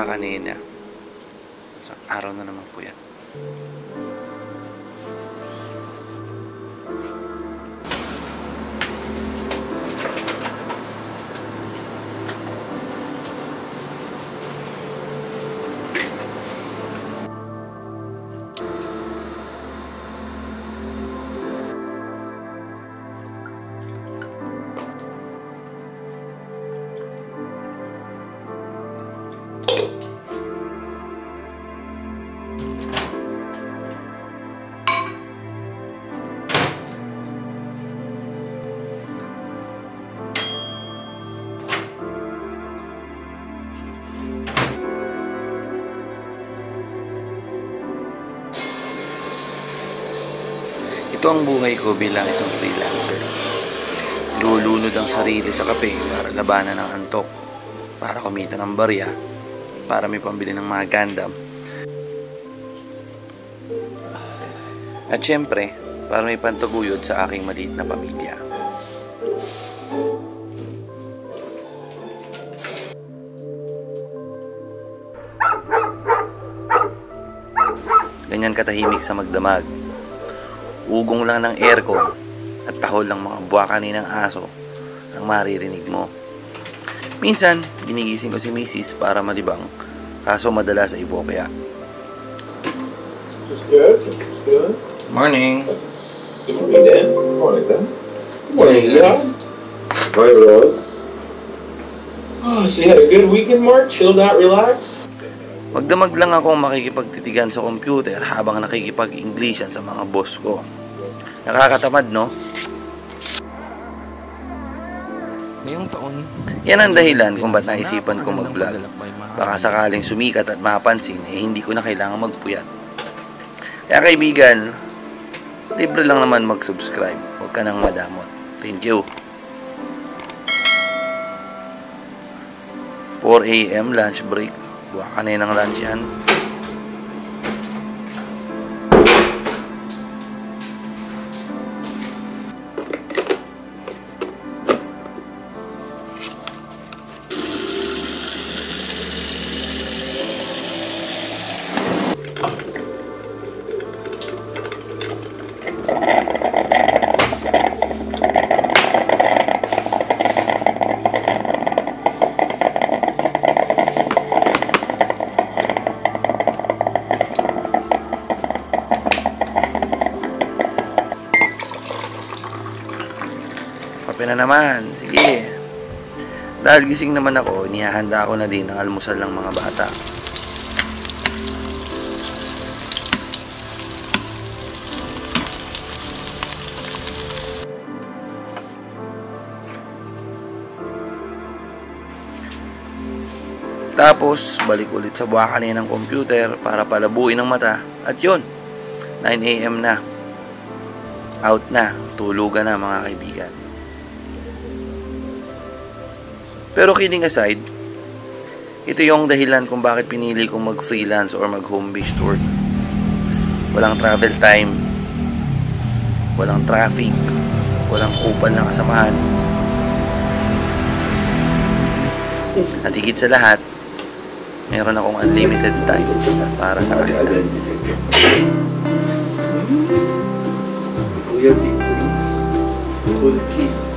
Kanina sa araw na naman po yan. Ito ang buhay ko bilang isang freelancer. Lulunod ang sarili sa kape para labanan ng antok, para kumita ng barya, para may pambili ng mga Gundam. At syempre, para may pantuguyod sa aking maliit na pamilya. Ganyan katahimik sa magdamag. Ugong lang ng aircon at tahol ng mga buwakani ng aso ang maririnig mo. Minsan, ginigising ko si Mrs. para malibang, kaso madala sa ibokya. Good. Morning. Good morning, Dan. Good morning, Dan. Good morning, guys. Morning, Lord. Oh, so you had a good weekend, Mark? Chilled out, relaxed? Magdamag lang akong makikipagtitigan sa computer habang nakikipag-Englishan sa mga boss ko. Nakakatamad, no? Ngayong taon, yan ang dahilan kung ba't naisipan ko mag-vlog. Baka sakaling sumikat at mapansin, hindi ko na kailangan magpuyat. Kaya kaibigan, libre lang naman mag-subscribe. Huwag ka nang madamot. Thank you. 4 AM lunch break. Buwa ka na ng lunch yan. Kape na naman. Sige. Dahil gising naman ako, inihahanda ko na din ang almusal ng mga bata. Tapos, balik ulit sa buwakanin ng computer para palabuin ang mata. At yun, 9 AM na. Out na. Tulugan na, mga kaibigan. Pero kidding aside, ito yung dahilan kung bakit pinili kong mag-freelance or mag-home-based work. Walang travel time, walang traffic, walang kupal na kasamahan. At higit sa lahat, meron akong unlimited time para sa kanila. Kuya Big Full kid.